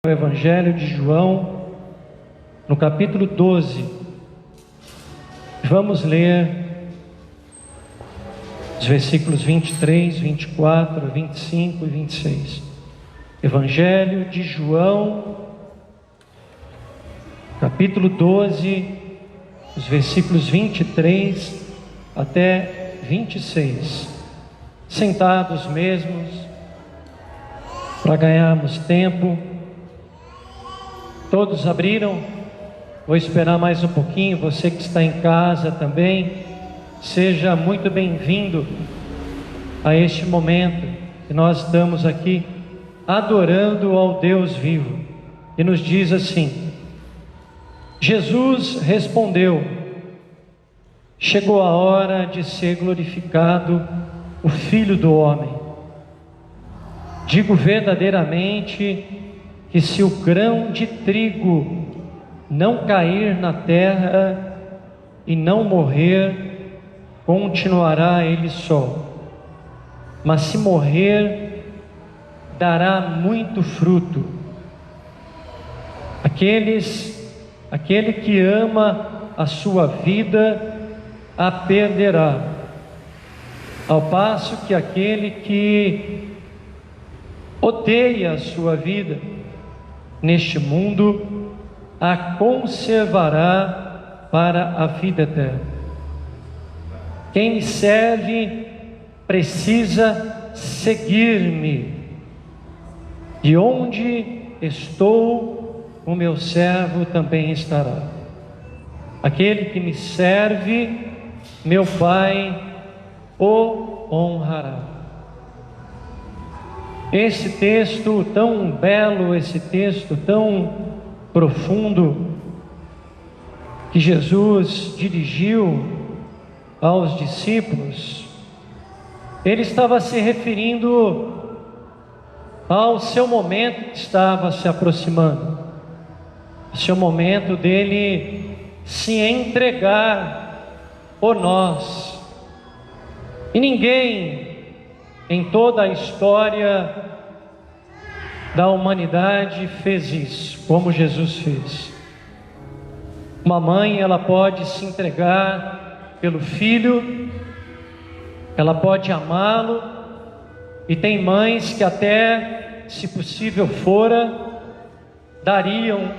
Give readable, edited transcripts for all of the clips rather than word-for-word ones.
O Evangelho de João, no capítulo 12, vamos ler os versículos 23, 24, 25 e 26. Evangelho de João, capítulo 12, os versículos 23 até 26. Sentados mesmos, para ganharmos tempo. Todos abriram? Vou esperar mais um pouquinho. Você que está em casa também, seja muito bem-vindo a este momento que nós estamos aqui adorando ao Deus vivo. E nos diz assim: Jesus respondeu: chegou a hora de ser glorificado o Filho do Homem. Digo verdadeiramente que se o grão de trigo não cair na terra e não morrer, continuará ele só. Mas se morrer, dará muito fruto. Aquele que ama a sua vida a perderá, ao passo que aquele que odeia a sua vida neste mundo a conservará para a vida eterna. Quem me serve precisa seguir-me, e onde estou, o meu servo também estará. Aquele que me serve, meu Pai o honrará. Esse texto tão belo, esse texto tão profundo, que Jesus dirigiu aos discípulos, ele estava se referindo ao seu momento que estava se aproximando, o seu momento dele se entregar por nós. E ninguém em toda a história da humanidade fez isso, como Jesus fez. Uma mãe, ela pode se entregar pelo filho, ela pode amá-lo, e tem mães que até, se possível fora, dariam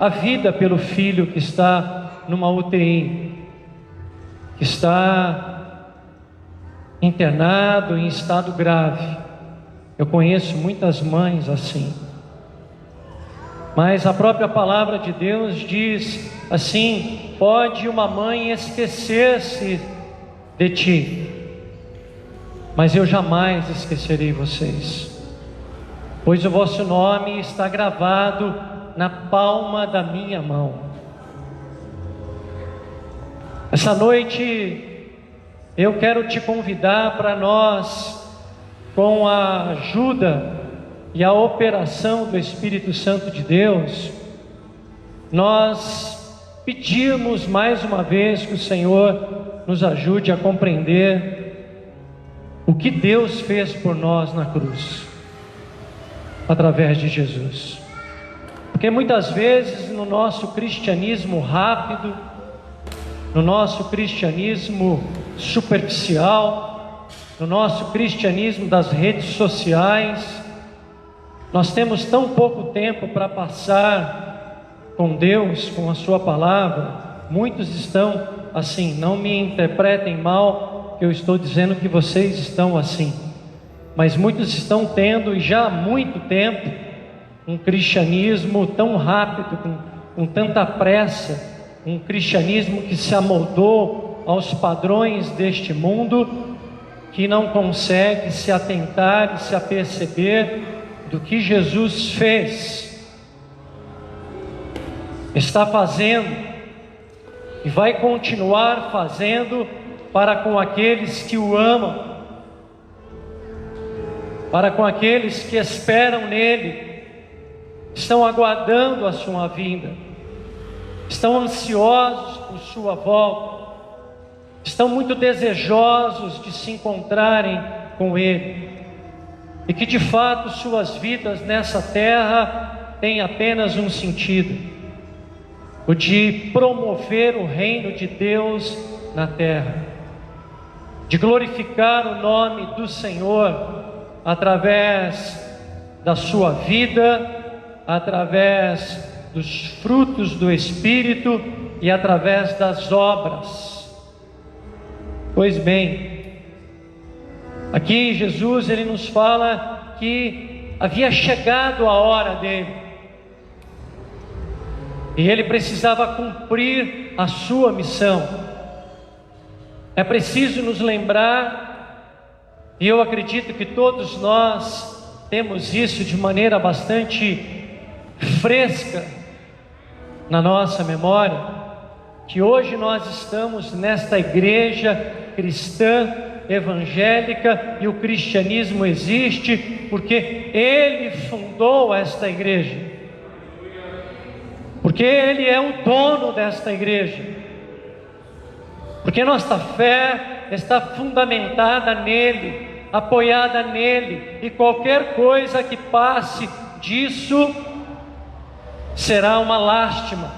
a vida pelo filho que está numa UTI, que está internado em estado grave. Eu conheço muitas mães assim. Mas a própria palavra de Deus diz assim: pode uma mãe esquecer-se de ti, mas eu jamais esquecerei vocês, pois o vosso nome está gravado na palma da minha mão. Essa noite eu quero te convidar para nós, com a ajuda e a operação do Espírito Santo de Deus, nós pedirmos mais uma vez que o Senhor nos ajude a compreender o que Deus fez por nós na cruz, através de Jesus. Porque muitas vezes no nosso cristianismo rápido, no nosso cristianismo superficial, no nosso cristianismo das redes sociais, nós temos tão pouco tempo para passar com Deus, com a sua palavra. Muitos estão assim, não me interpretem mal, que eu estou dizendo que vocês estão assim, mas muitos estão tendo, e já há muito tempo, um cristianismo tão rápido, com tanta pressa, um cristianismo que se amoldou aos padrões deste mundo, que não consegue se atentar e se aperceber do que Jesus fez, está fazendo e vai continuar fazendo para com aqueles que o amam, para com aqueles que esperam nele, estão aguardando a sua vinda, estão ansiosos por sua volta, estão muito desejosos de se encontrarem com Ele, e que de fato suas vidas nessa terra tem apenas um sentido: o de promover o reino de Deus na terra, de glorificar o nome do Senhor através da sua vida, através dos frutos do Espírito e através das obras. Pois bem, aqui Jesus ele nos fala que havia chegado a hora dele, e ele precisava cumprir a sua missão. É preciso nos lembrar, e eu acredito que todos nós temos isso de maneira bastante fresca na nossa memória, que hoje nós estamos nesta igreja cristã evangélica, e o cristianismo existe porque Ele fundou esta igreja, porque Ele é o dono desta igreja, porque nossa fé está fundamentada nele, apoiada nele, e qualquer coisa que passe disso será uma lástima,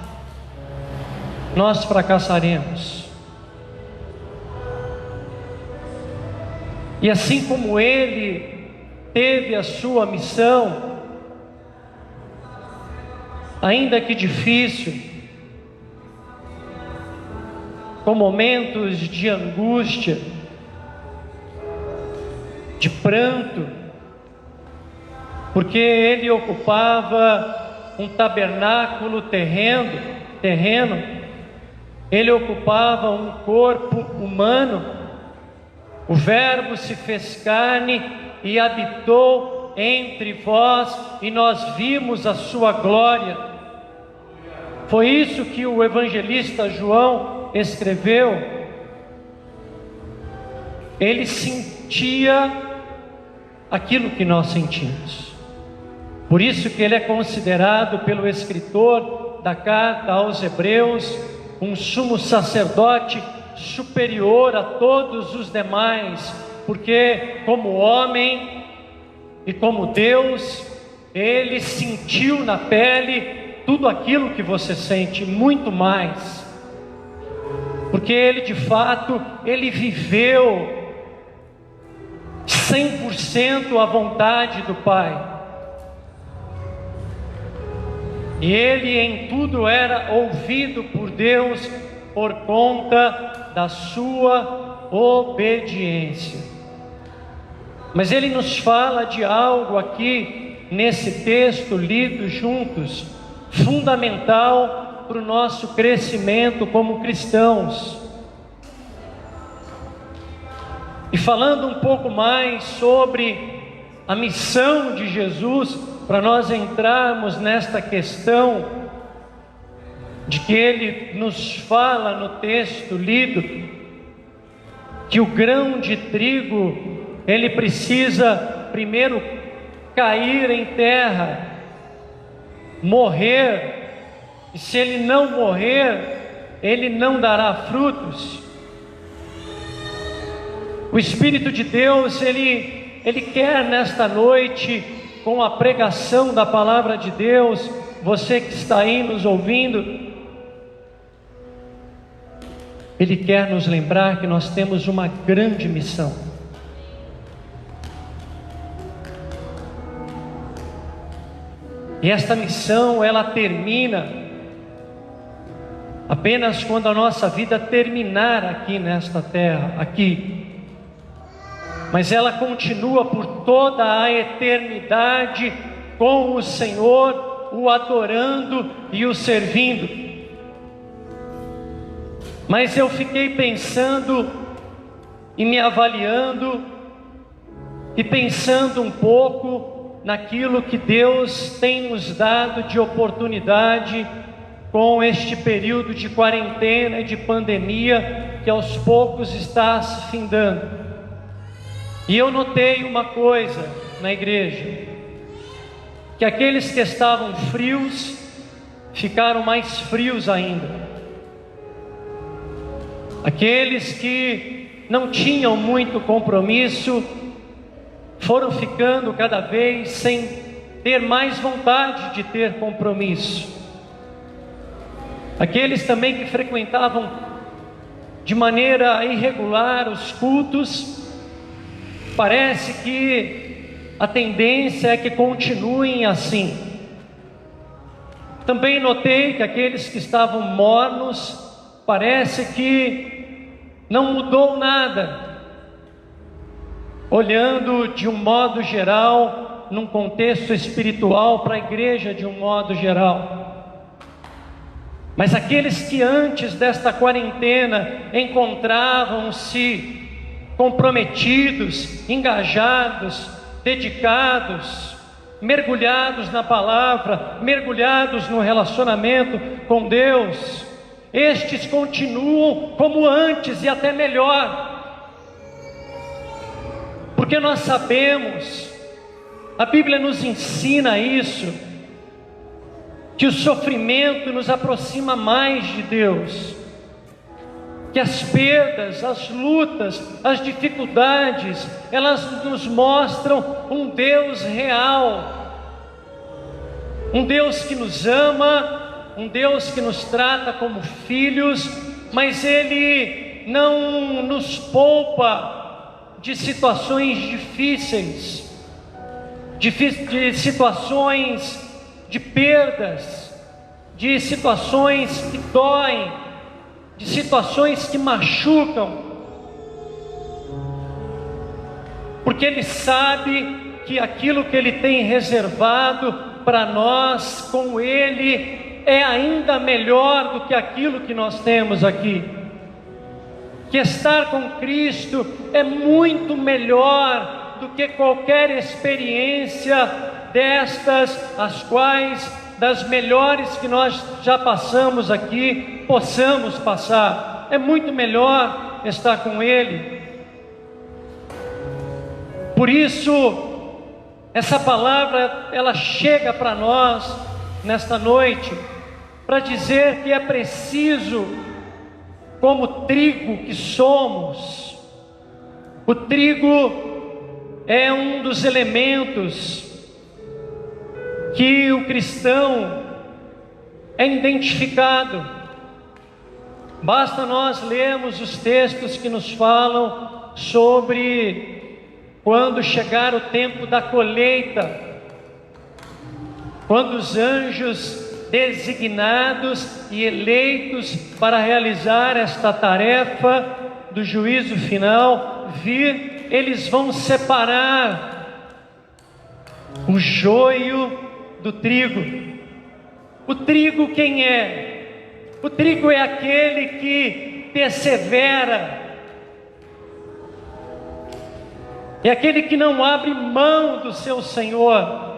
nós fracassaremos. E assim como ele teve a sua missão, ainda que difícil, com momentos de angústia, de pranto, porque ele ocupava um tabernáculo terreno, ele ocupava um corpo humano. O Verbo se fez carne e habitou entre vós, e nós vimos a sua glória. Foi isso que o evangelista João escreveu. Ele sentia aquilo que nós sentimos. Por isso que ele é considerado pelo escritor da carta aos Hebreus um sumo sacerdote superior a todos os demais, porque como homem e como Deus, ele sentiu na pele tudo aquilo que você sente, muito mais, porque ele de fato, ele viveu 100% a vontade do Pai, e ele em tudo era ouvido por Deus por conta da sua obediência. Mas ele nos fala de algo aqui nesse texto lido juntos, fundamental para o nosso crescimento como cristãos. E falando um pouco mais sobre a missão de Jesus, para nós entrarmos nesta questão de que ele nos fala no texto lido, que o grão de trigo, ele precisa primeiro cair em terra, morrer, e se ele não morrer, ele não dará frutos. O Espírito de Deus, ele quer nesta noite, com a pregação da palavra de Deus, você que está aí nos ouvindo, ele quer nos lembrar que nós temos uma grande missão. E esta missão, ela termina apenas quando a nossa vida terminar aqui nesta terra, aqui. Mas ela continua por toda a eternidade com o Senhor, o adorando e o servindo. Mas eu fiquei pensando e me avaliando e pensando um pouco naquilo que Deus tem nos dado de oportunidade com este período de quarentena e de pandemia que aos poucos está se findando. E eu notei uma coisa na igreja, que aqueles que estavam frios ficaram mais frios ainda. Aqueles que não tinham muito compromisso foram ficando cada vez sem ter mais vontade de ter compromisso. Aqueles também que frequentavam de maneira irregular os cultos, parece que a tendência é que continuem assim. Também notei que aqueles que estavam mornos, parece que não mudou nada, olhando de um modo geral, num contexto espiritual, para a igreja de um modo geral. Mas aqueles que antes desta quarentena encontravam-se comprometidos, engajados, dedicados, mergulhados na palavra, mergulhados no relacionamento com Deus, estes continuam como antes e até melhor, porque nós sabemos, a Bíblia nos ensina isso, que o sofrimento nos aproxima mais de Deus, que as perdas, as lutas, as dificuldades, elas nos mostram um Deus real, um Deus que nos ama, um Deus que nos trata como filhos, mas Ele não nos poupa de situações difíceis, de situações de perdas, de situações que doem, de situações que machucam, porque Ele sabe que aquilo que Ele tem reservado para nós com Ele é ainda melhor do que aquilo que nós temos aqui, que estar com Cristo é muito melhor do que qualquer experiência destas, as quais das melhores que nós já passamos aqui, possamos passar. É muito melhor estar com Ele. Por isso, essa palavra, ela chega para nós nesta noite, para dizer que é preciso, como trigo que somos, o trigo é um dos elementos que o cristão é identificado. Basta nós lermos os textos que nos falam sobre quando chegar o tempo da colheita, quando os anjos designados e eleitos para realizar esta tarefa do juízo final vir, eles vão separar o joio do trigo. O trigo quem é? O trigo é aquele que persevera, é aquele que não abre mão do seu Senhor,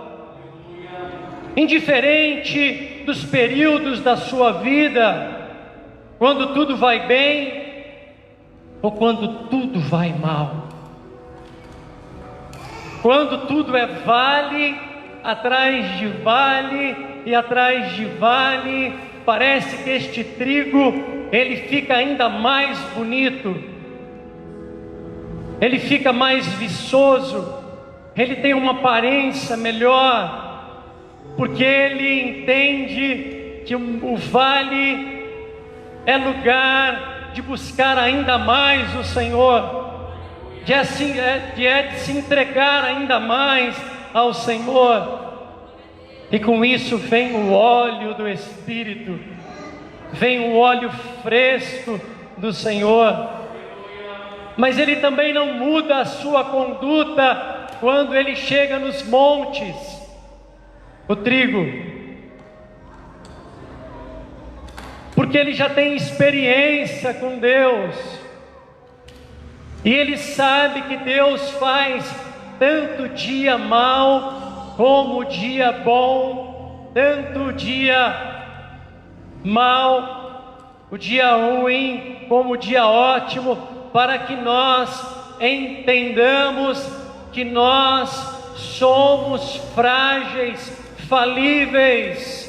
indiferente dos períodos da sua vida, quando tudo vai bem ou quando tudo vai mal, quando tudo é vale atrás de vale e atrás de vale, parece que este trigo, ele fica ainda mais bonito, ele fica mais viçoso, ele tem uma aparência melhor, porque ele entende que o vale é lugar de buscar ainda mais o Senhor, de se entregar ainda mais ao Senhor. E com isso vem o óleo do Espírito, vem o óleo fresco do Senhor. Mas ele também não muda a sua conduta quando ele chega nos montes, o trigo, porque ele já tem experiência com Deus, e ele sabe que Deus faz tanto dia mau como dia bom, tanto o dia mau, o dia ruim, como o dia ótimo, para que nós entendamos que nós somos frágeis, falíveis,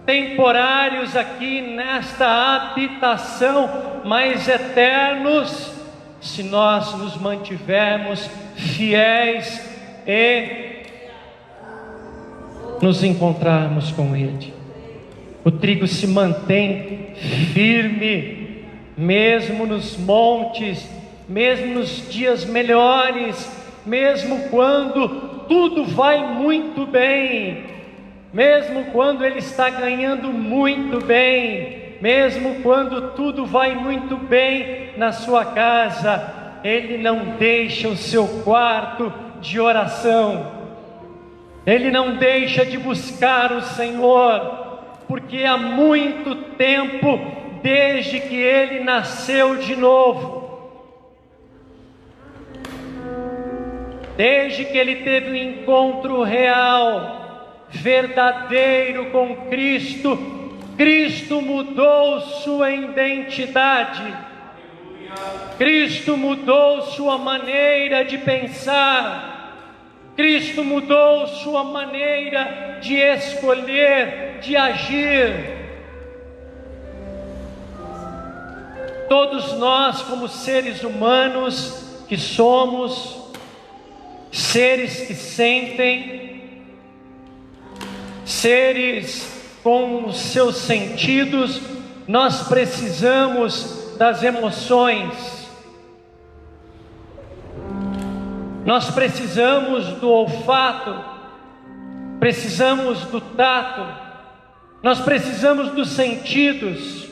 temporários aqui nesta habitação, mas eternos, se nós nos mantivermos fiéis e nos encontrarmos com Ele. O trigo se mantém firme, mesmo nos montes, mesmo nos dias melhores, mesmo quando tudo vai muito bem, mesmo quando ele está ganhando muito bem, mesmo quando tudo vai muito bem na sua casa, ele não deixa o seu quarto de oração, ele não deixa de buscar o Senhor, porque há muito tempo, desde que ele nasceu de novo, desde que ele teve um encontro real, verdadeiro com Cristo, Cristo mudou sua identidade, Cristo mudou sua maneira de pensar, Cristo mudou sua maneira de escolher, de agir. Todos nós, como seres humanos que somos, seres que sentem, seres com os seus sentidos, nós precisamos das emoções, nós precisamos do olfato, precisamos do tato, nós precisamos dos sentidos,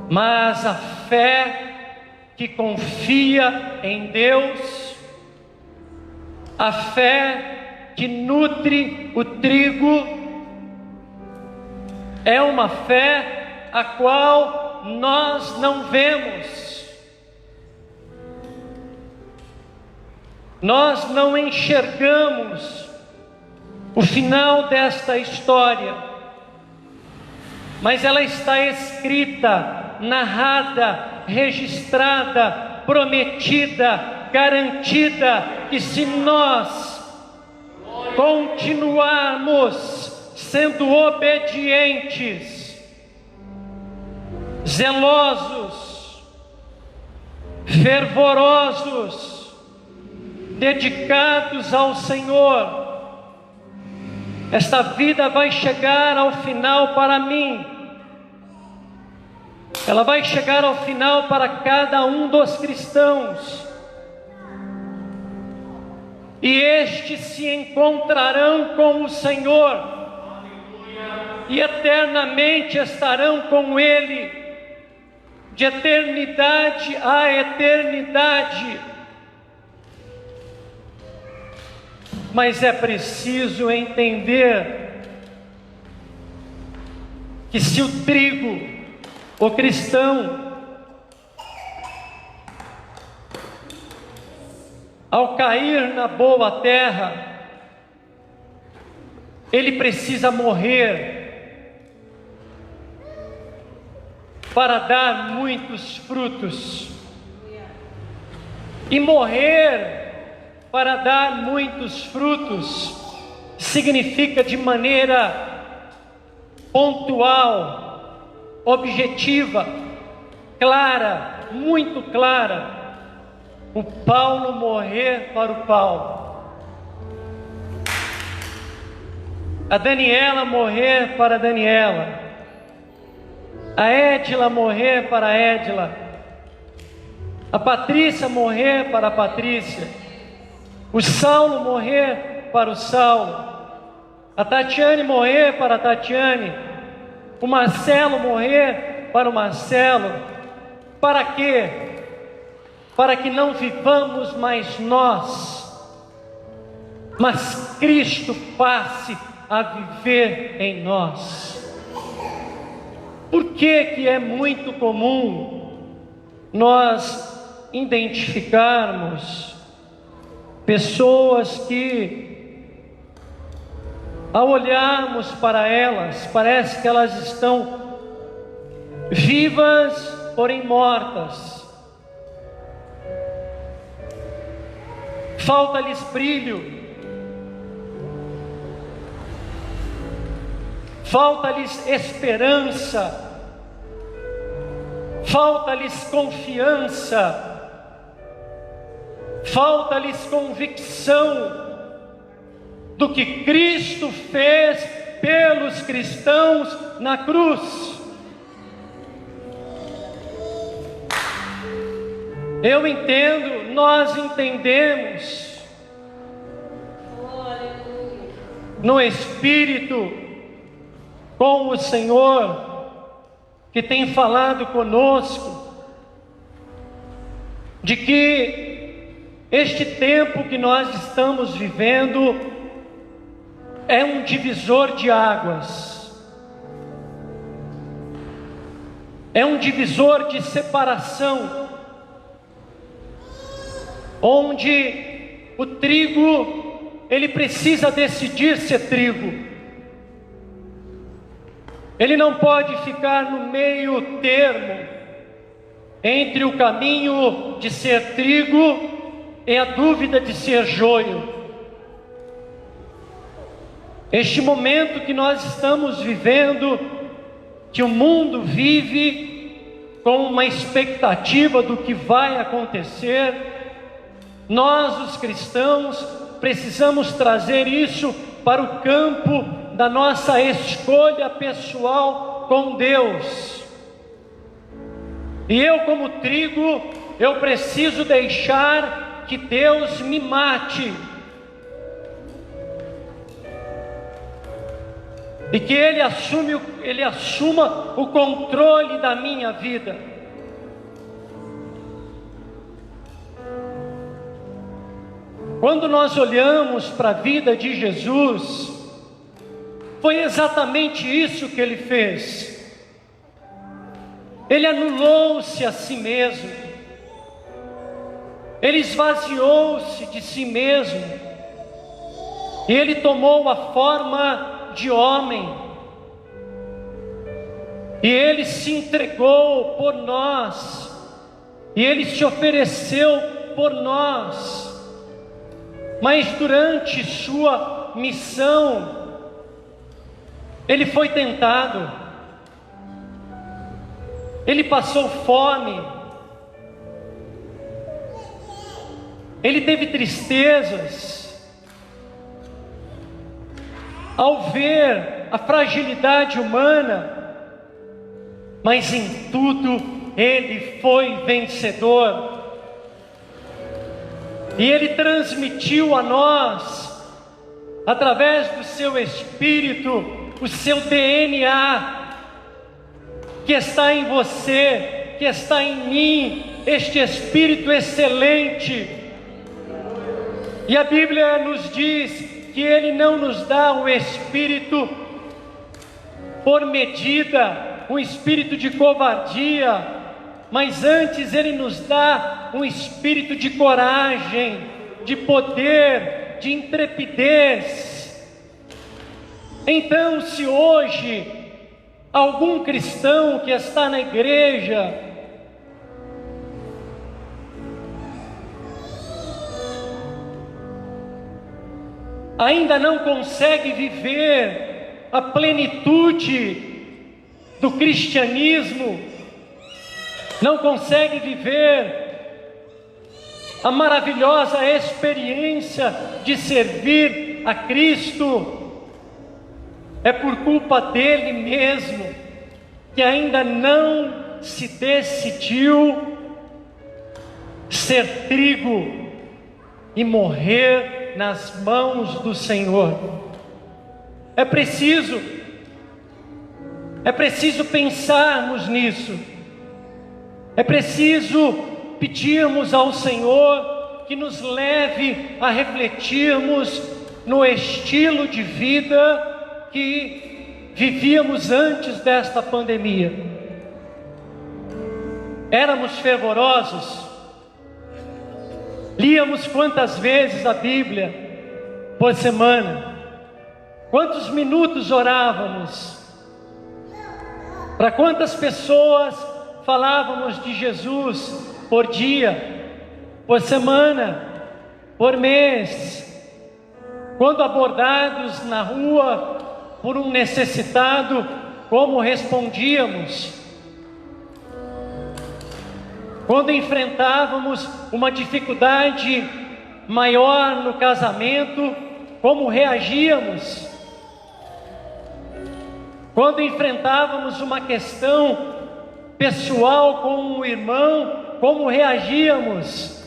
mas a fé que confia em Deus, a fé que nutre o trigo, é uma fé a qual nós não vemos, nós não enxergamos o final desta história, mas ela está escrita, narrada, registrada, prometida, garantida, que se nós continuarmos sendo obedientes, zelosos, fervorosos, dedicados ao Senhor, esta vida vai chegar ao final para mim, ela vai chegar ao final para cada um dos cristãos, e estes se encontrarão com o Senhor, e eternamente estarão com Ele, de eternidade a eternidade. Mas é preciso entender que se o trigo, o cristão, ao cair na boa terra, ele precisa morrer para dar muitos frutos. E morrer para dar muitos frutos significa de maneira pontual, objetiva, clara, muito clara, o Paulo morrer para o Paulo, a Daniela morrer para a Daniela, a Édila morrer para a Édila, a Patrícia morrer para a Patrícia, o Saulo morrer para o Saulo, a Tatiane morrer para a Tatiane, o Marcelo morrer para o Marcelo. Para quê? Para que não vivamos mais nós, mas Cristo passe a viver em nós. Por que é muito comum nós identificarmos pessoas que, ao olharmos para elas, parece que elas estão vivas, porém mortas, falta-lhes brilho, falta-lhes esperança, falta-lhes confiança, falta-lhes convicção, do que Cristo fez pelos cristãos na cruz. Eu entendo, nós entendemos, no Espírito, com o Senhor, que tem falado conosco, de que este tempo que nós estamos vivendo é um divisor de águas, é um divisor de separação, onde o trigo, ele precisa decidir ser trigo, ele não pode ficar no meio termo, entre o caminho de ser trigo e a dúvida de ser joio. Este momento que nós estamos vivendo, que o mundo vive com uma expectativa do que vai acontecer, nós, os cristãos, precisamos trazer isso para o campo da nossa escolha pessoal com Deus. E eu, como trigo, eu preciso deixar que Deus me mate, e que Ele assuma o controle da minha vida. Quando nós olhamos para a vida de Jesus, foi exatamente isso que Ele fez. Ele anulou-se a si mesmo, Ele esvaziou-se de si mesmo, e Ele tomou a forma de homem, e Ele se entregou por nós, e Ele se ofereceu por nós. Mas durante sua missão, Ele foi tentado, Ele passou fome, Ele teve tristezas, ao ver a fragilidade humana, mas em tudo Ele foi vencedor. E Ele transmitiu a nós, através do seu Espírito, o seu DNA, que está em você, que está em mim, este Espírito excelente. E a Bíblia nos diz que Ele não nos dá o Espírito por medida, um espírito de covardia, mas antes Ele nos dá um espírito de coragem, de poder, de intrepidez. Então, se hoje algum cristão que está na igreja ainda não consegue viver a plenitude do cristianismo, não consegue viver a maravilhosa experiência de servir a Cristo, é por culpa dele mesmo, que ainda não se decidiu ser trigo e morrer nas mãos do Senhor. É preciso pensarmos nisso. É preciso pedirmos ao Senhor que nos leve a refletirmos no estilo de vida que vivíamos antes desta pandemia. Éramos fervorosos, líamos quantas vezes a Bíblia por semana, quantos minutos orávamos, para quantas pessoas falávamos de Jesus por dia, por semana, por mês. Quando abordados na rua por um necessitado, como respondíamos? Quando enfrentávamos uma dificuldade maior no casamento, como reagíamos quando enfrentávamos uma questão pessoal com um irmão, como reagíamos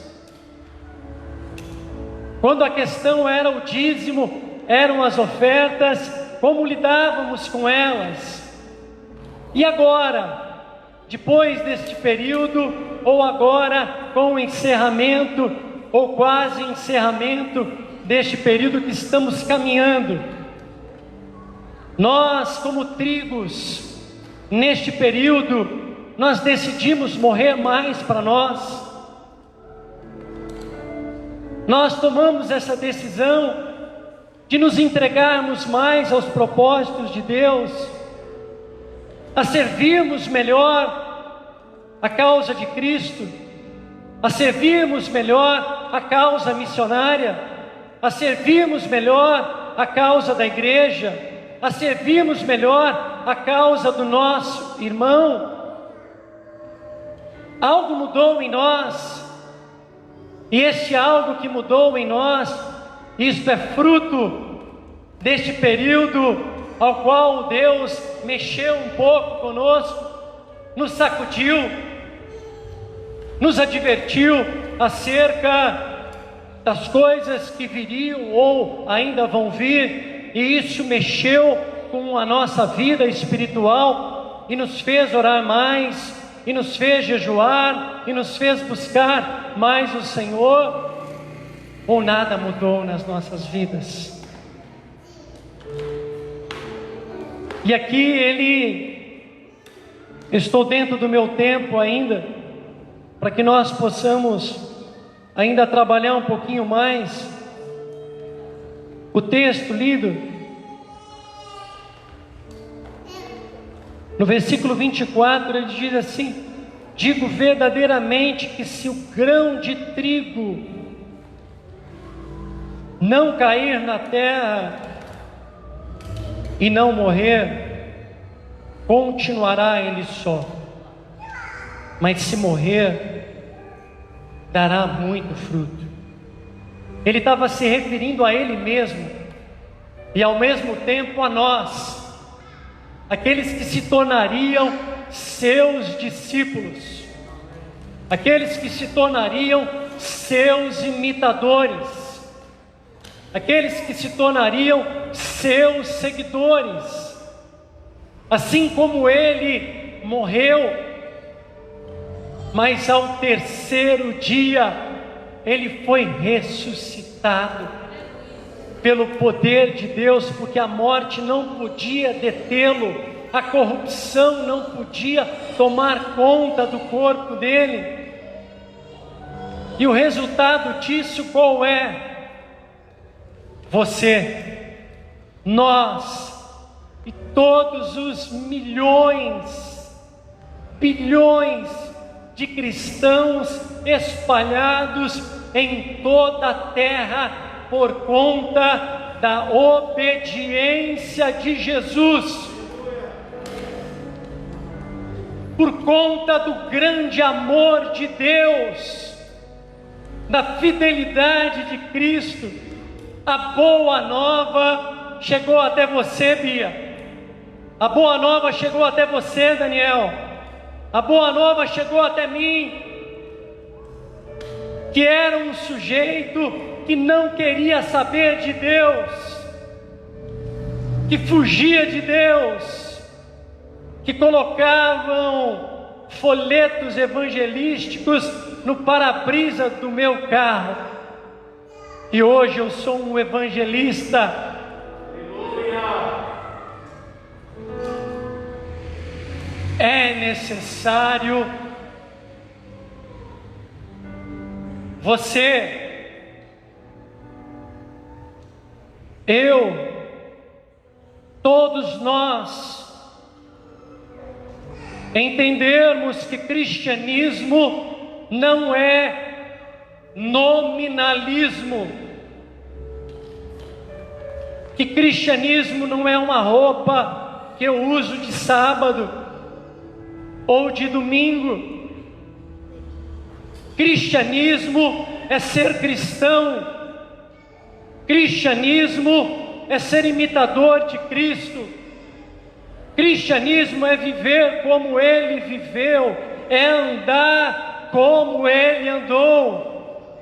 quando a questão era o dízimo, eram as ofertas, como lidávamos com elas. E agora, depois deste período, ou agora com o encerramento, ou quase encerramento deste período que estamos caminhando, nós como trigos, neste período, nós decidimos morrer mais para nós. Nós tomamos essa decisão de nos entregarmos mais aos propósitos de Deus, a servirmos melhor a causa de Cristo, a servirmos melhor a causa missionária, a servirmos melhor a causa da igreja, a servirmos melhor a causa do nosso irmão. Algo mudou em nós, e este algo que mudou em nós, isto é fruto deste período ao qual Deus mexeu um pouco conosco, nos sacudiu, nos advertiu acerca das coisas que viriam ou ainda vão vir, e isso mexeu com a nossa vida espiritual e nos fez orar mais, e nos fez jejuar, e nos fez buscar mais o Senhor. Ou nada mudou nas nossas vidas? E aqui estou dentro do meu tempo ainda, para que nós possamos ainda trabalhar um pouquinho mais o texto lido no versículo 24. Ele diz assim: digo verdadeiramente que se o grão de trigo não cair na terra e não morrer, continuará ele só, mas se morrer, dará muito fruto. Ele estava se referindo a ele mesmo e ao mesmo tempo a nós, aqueles que se tornariam seus discípulos, aqueles que se tornariam seus imitadores, aqueles que se tornariam seus seguidores. Assim como ele morreu, mas ao terceiro dia ele foi ressuscitado pelo poder de Deus, porque a morte não podia detê-lo, a corrupção não podia tomar conta do corpo dele. E o resultado disso qual é? Você, nós e todos os milhões, bilhões de cristãos espalhados em toda a terra por conta da obediência de Jesus, por conta do grande amor de Deus, da fidelidade de Cristo. A boa nova chegou até você, Bia. A boa nova chegou até você, Daniel. A boa nova chegou até mim, que era um sujeito que não queria saber de Deus, que fugia de Deus, que colocavam folhetos evangelísticos no para-brisa do meu carro. E hoje eu sou um evangelista. É necessário você, eu, todos nós entendermos que cristianismo não é nominalismo, que cristianismo não é uma roupa que eu uso de sábado ou de domingo. Cristianismo é ser cristão, Cristianismo é ser imitador de Cristo. Cristianismo é viver como Ele viveu, é andar como Ele andou,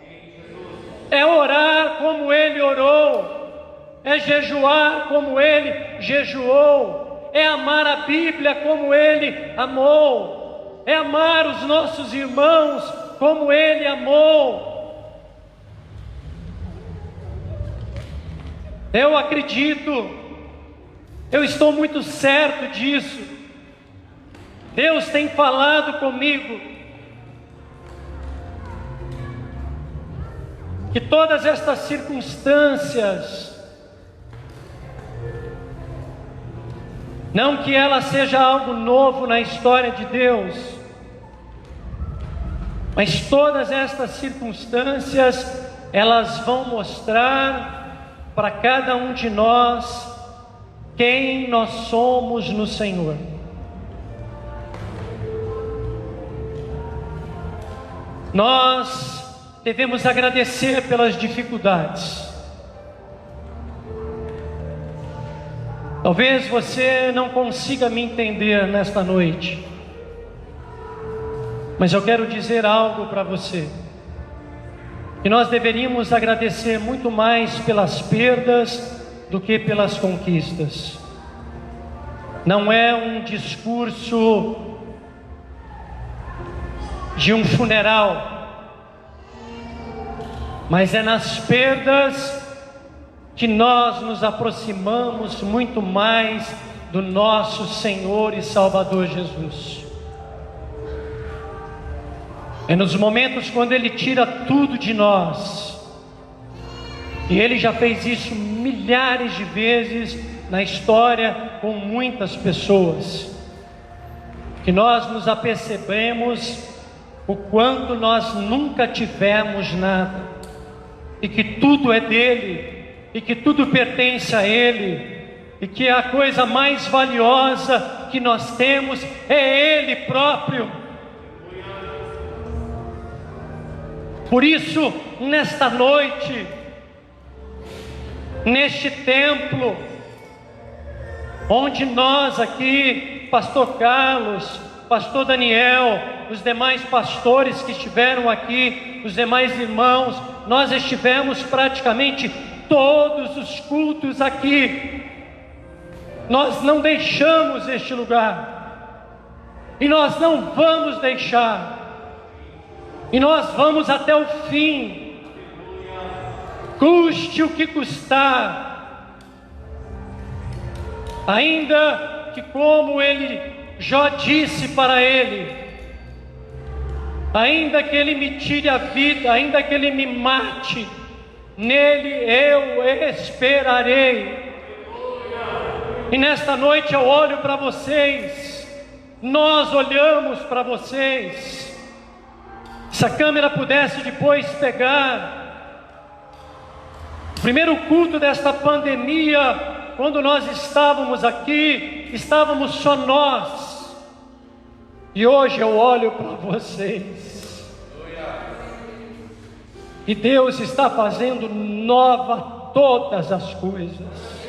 é orar como Ele orou, é jejuar como Ele jejuou, é amar a Bíblia como Ele amou, é amar os nossos irmãos como Ele amou. Eu acredito, eu estou muito certo disso. Deus tem falado comigo que todas estas circunstâncias, não que ela seja algo novo na história de Deus, mas todas estas circunstâncias, elas vão mostrar para cada um de nós quem nós somos no Senhor. Nós devemos agradecer pelas dificuldades. Talvez você não consiga me entender nesta noite, mas eu quero dizer algo para você. Que nós deveríamos agradecer muito mais pelas perdas do que pelas conquistas. Não é um discurso de um funeral, mas é nas perdas que nós nos aproximamos muito mais do nosso Senhor e Salvador Jesus. É nos momentos quando Ele tira tudo de nós, e Ele já fez isso milhares de vezes na história com muitas pessoas, que nós nos apercebemos o quanto nós nunca tivemos nada, e que tudo é dele, e que tudo pertence a Ele, e que a coisa mais valiosa que nós temos é Ele próprio. Por isso, nesta noite, neste templo, onde nós aqui, Pastor Carlos, Pastor Daniel, os demais pastores que estiveram aqui, os demais irmãos, nós estivemos praticamente todos os cultos aqui. Nós não deixamos este lugar, e nós não vamos deixar. E nós vamos até o fim, custe o que custar, ainda que, como Jó disse para ele, ainda que ele me tire a vida, ainda que ele me mate, nele eu esperarei. E nesta noite eu olho para vocês, nós olhamos para vocês. Se a câmera pudesse depois pegar o primeiro culto desta pandemia, quando nós estávamos aqui, estávamos só nós, e hoje eu olho para vocês, e Deus está fazendo nova todas as coisas,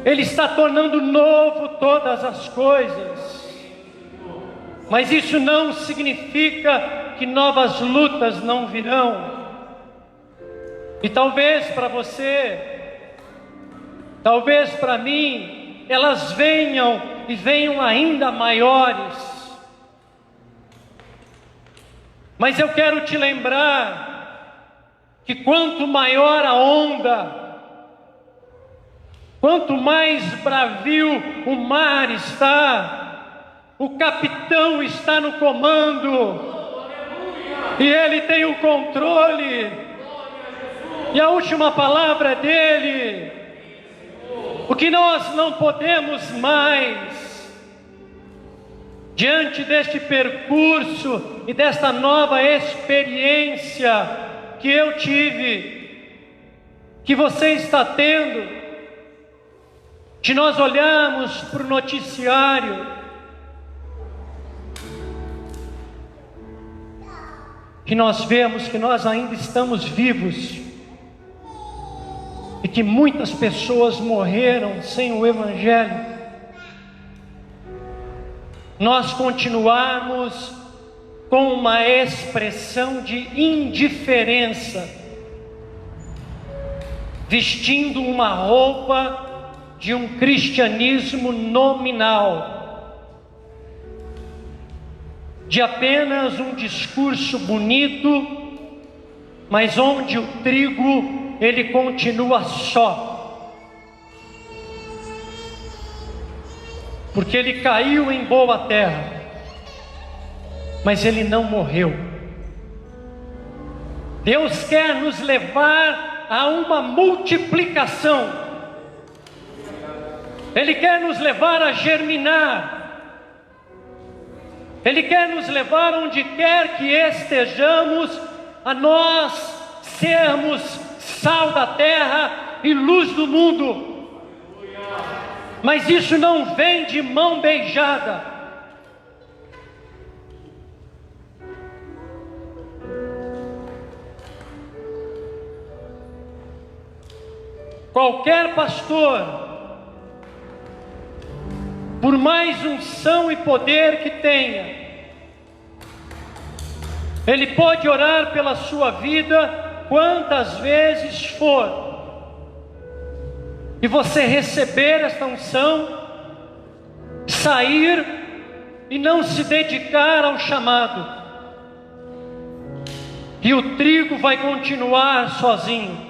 Ele está tornando novo todas as coisas. Mas isso não significa que novas lutas não virão. E talvez para você, talvez para mim, elas venham e venham ainda maiores. Mas eu quero te lembrar que quanto maior a onda, quanto mais bravio o mar está, o capitão está no comando, e ele tem o controle, e a última palavra é dele. O que nós não podemos mais, diante deste percurso e desta nova experiência que eu tive, que você está tendo, de nós olharmos para o noticiário, que nós vemos que nós ainda estamos vivos, e que muitas pessoas morreram sem o Evangelho, nós continuarmos com uma expressão de indiferença, vestindo uma roupa de um cristianismo nominal, de apenas um discurso bonito, mas onde o trigo ele continua só, porque ele caiu em boa terra, mas ele não morreu. Deus quer nos levar a uma multiplicação, Ele quer nos levar a germinar, Ele quer nos levar onde quer que estejamos, a nós sermos sal da terra e luz do mundo. Mas isso não vem de mão beijada. Qualquer pastor, por mais unção e poder que tenha, ele pode orar pela sua vida quantas vezes for, e você receber esta unção, sair e não se dedicar ao chamado, e o trigo vai continuar sozinho.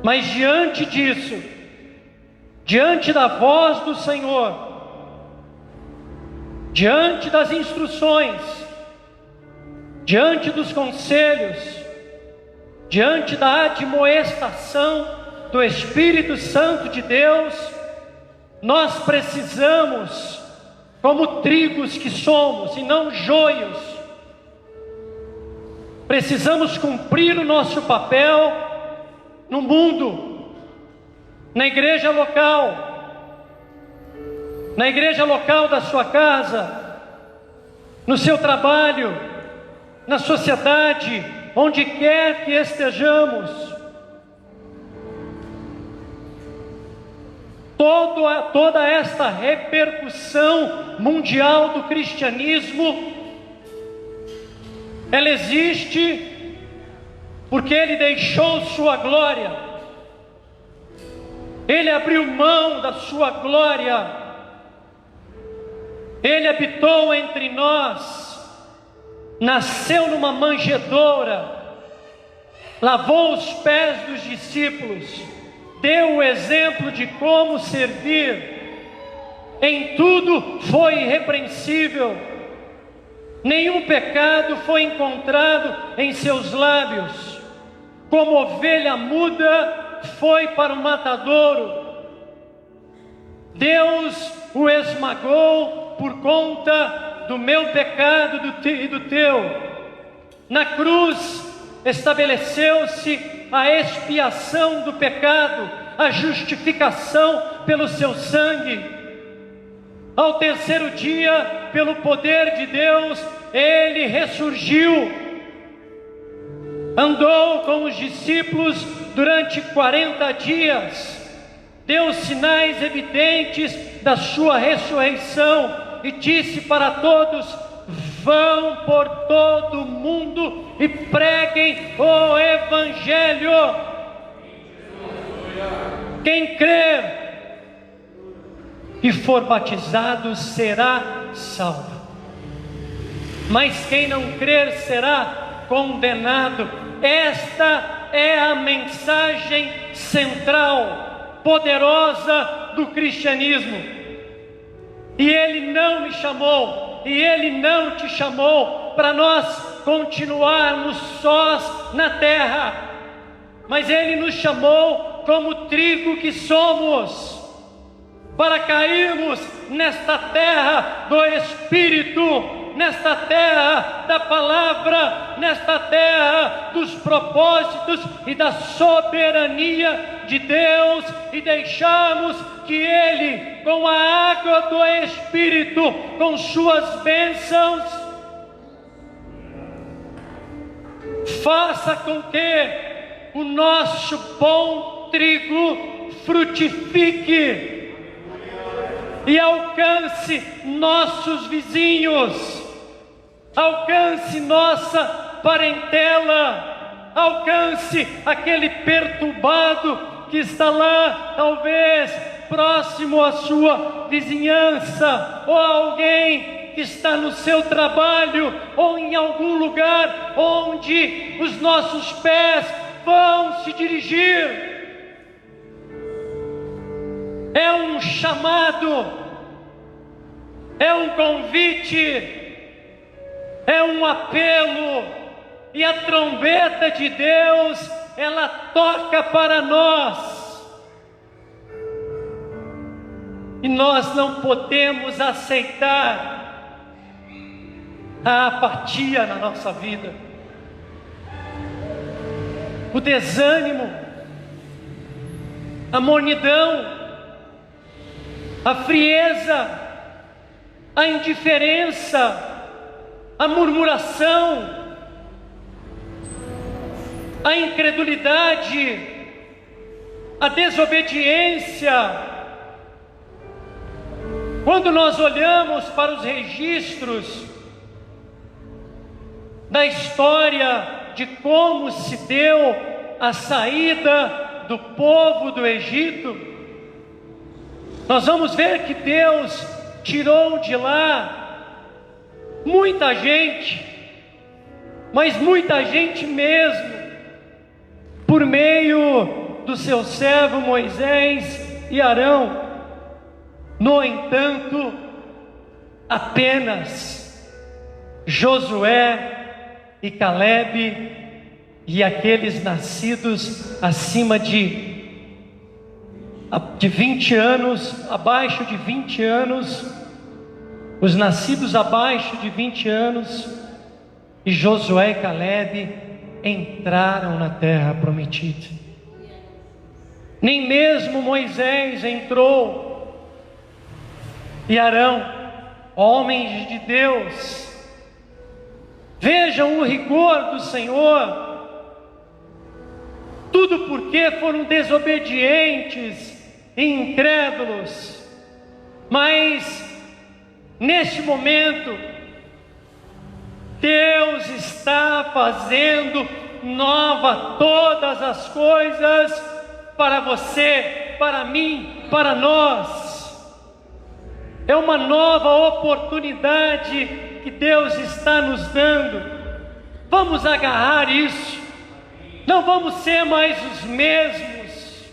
Mas diante disso, diante da voz do Senhor, diante das instruções, diante dos conselhos, diante da admoestação do Espírito Santo de Deus, nós precisamos, como trigos que somos e não joios, precisamos cumprir o nosso papel no mundo, na igreja local da sua casa, no seu trabalho, na sociedade, onde quer que estejamos. Toda esta repercussão mundial do cristianismo, ela existe porque Ele deixou sua glória, Ele abriu mão da sua glória, Ele habitou entre nós, nasceu numa manjedoura, lavou os pés dos discípulos, deu o exemplo de como servir, em tudo foi irrepreensível, nenhum pecado foi encontrado em seus lábios, como ovelha muda foi para o matadouro, Deus o esmagou por conta do meu pecado e do teu. Na cruz estabeleceu-se a expiação do pecado, a justificação pelo seu sangue. Ao terceiro dia, pelo poder de Deus, Ele ressurgiu. Andou com os discípulos durante 40 dias, deu sinais evidentes da sua ressurreição e disse para todos: vão por todo o mundo e preguem o Evangelho. Quem crer e for batizado será salvo, mas quem não crer será condenado. Esta é a mensagem central, poderosa do cristianismo. E Ele não me chamou, e Ele não te chamou para nós continuarmos sós na terra, mas Ele nos chamou como trigo que somos, para cairmos nesta terra do Espírito, nesta terra da palavra, nesta terra dos propósitos e da soberania de Deus, e deixarmos que Ele, com a água do Espírito, com suas bênçãos, faça com que o nosso bom trigo frutifique e alcance nossos vizinhos, alcance nossa parentela, alcance aquele perturbado que está lá, talvez próximo à sua vizinhança, ou alguém que está no seu trabalho, ou em algum lugar onde os nossos pés vão se dirigir. É um chamado, é um convite, é um apelo, e a trombeta de Deus, ela toca para nós. E nós não podemos aceitar a apatia na nossa vida, o desânimo, a mornidão, a frieza, a indiferença, a murmuração, a incredulidade, a desobediência. Quando nós olhamos para os registros da história de como se deu a saída do povo do Egito, nós vamos ver que Deus tirou de lá muita gente, mas muita gente mesmo, por meio do seu servo Moisés e Arão. No entanto, apenas Josué e Calebe e aqueles nascidos acima de 20 anos, abaixo de 20 anos, os nascidos abaixo de 20 anos, e Josué e Calebe entraram na terra prometida. Nem mesmo Moisés entrou. E Arão, homens de Deus, vejam o rigor do Senhor, tudo porque foram desobedientes e incrédulos. Mas neste momento, Deus está fazendo nova todas as coisas para você, para mim, para nós. É uma nova oportunidade que Deus está nos dando. Vamos agarrar isso. Não vamos ser mais os mesmos,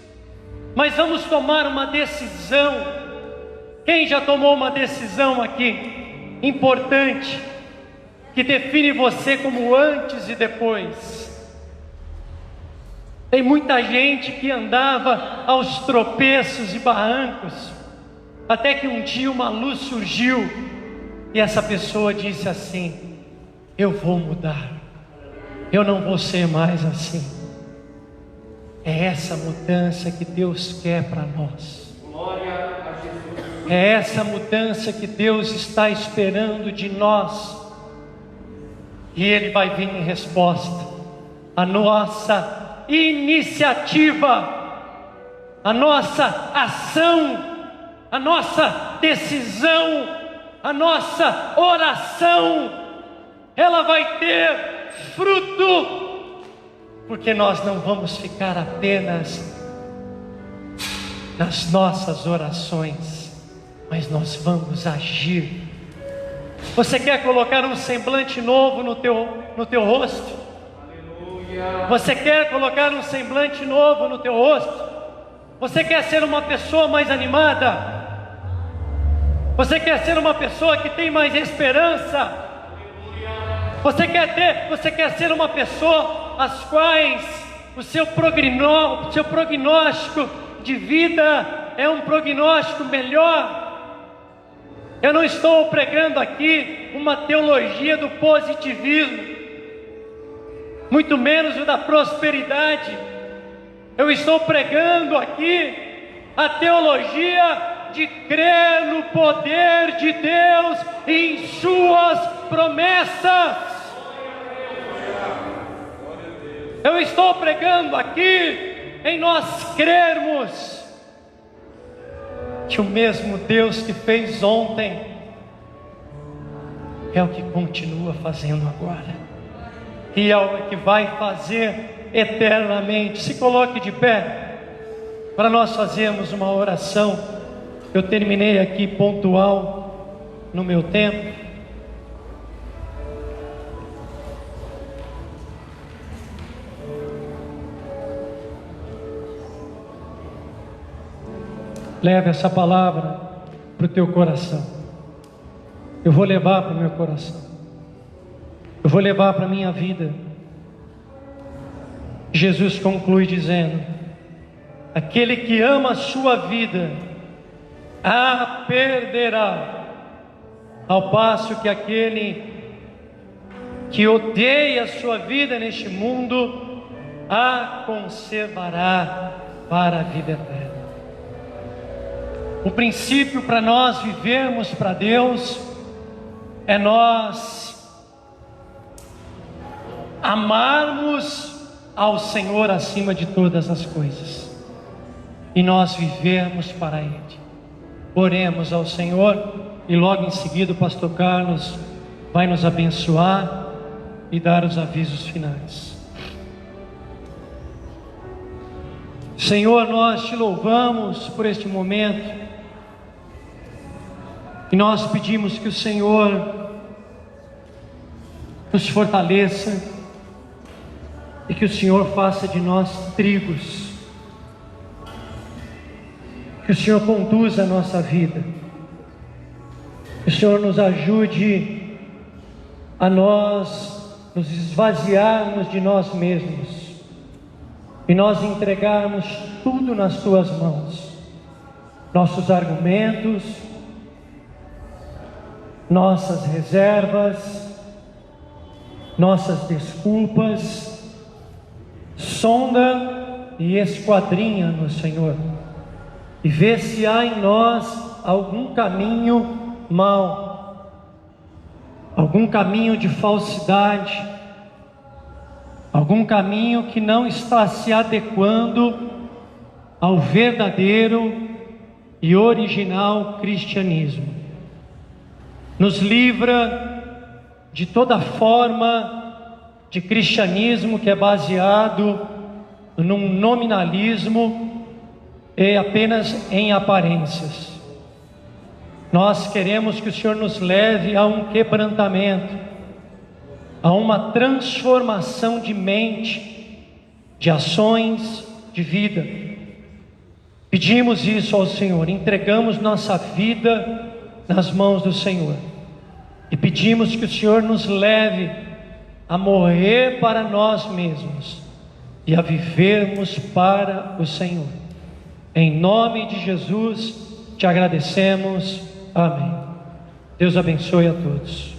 mas vamos tomar uma decisão. Quem já tomou uma decisão aqui importante, que define você como antes e depois? Tem muita gente que andava aos tropeços e barrancos, até que um dia uma luz surgiu e essa pessoa disse assim: eu vou mudar, eu não vou ser mais assim. É essa mudança que Deus quer para nós. Glória a Jesus. É essa mudança que Deus está esperando de nós. E Ele vai vir em resposta à nossa iniciativa, à nossa ação, a nossa decisão, a nossa oração. Ela vai ter fruto, porque nós não vamos ficar apenas nas nossas orações, mas nós vamos agir. Você quer colocar um semblante novo no teu rosto? Aleluia. Você quer colocar um semblante novo no teu rosto? Você quer ser uma pessoa mais animada? Você quer ser uma pessoa que tem mais esperança? Você quer ser uma pessoa às quais o seu prognóstico de vida é um prognóstico melhor? Eu não estou pregando aqui uma teologia do positivismo, muito menos o da prosperidade. Eu estou pregando aqui a teologia de crer no poder de Deus e em suas promessas. Eu estou pregando aqui em nós crermos que o mesmo Deus que fez ontem é o que continua fazendo agora, e é o que vai fazer eternamente. Se coloque de pé para nós fazermos uma oração. Eu terminei aqui pontual no meu tempo. Leve essa palavra para o teu coração. Eu vou levar para o meu coração. Eu vou levar para a minha vida. Jesus conclui dizendo: aquele que ama a sua vida, a perderá, ao passo que aquele que odeia a sua vida neste mundo, a conservará para a vida eterna. O princípio para nós vivermos para Deus é nós amarmos ao Senhor acima de todas as coisas, e nós vivermos para Ele. Oremos ao Senhor, e logo em seguida o pastor Carlos vai nos abençoar e dar os avisos finais. Senhor, nós te louvamos por este momento, e nós pedimos que o Senhor nos fortaleça, e que o Senhor faça de nós trigos, que o Senhor conduza a nossa vida, que o Senhor nos ajude a nós nos esvaziarmos de nós mesmos, e nós entregarmos tudo nas tuas mãos, nossos argumentos, nossas reservas, nossas desculpas. Sonda e esquadrinha-nos, Senhor, e vê se há em nós algum caminho mau, algum caminho de falsidade, algum caminho que não está se adequando ao verdadeiro e original cristianismo. Nos livra de toda forma de cristianismo que é baseado num nominalismo e apenas em aparências. Nós queremos que o Senhor nos leve a um quebrantamento, a uma transformação de mente, de ações, de vida. Pedimos isso ao Senhor, entregamos nossa vida nas mãos do Senhor, e pedimos que o Senhor nos leve a morrer para nós mesmos e a vivermos para o Senhor. Em nome de Jesus te agradecemos. Amém. Deus abençoe a todos.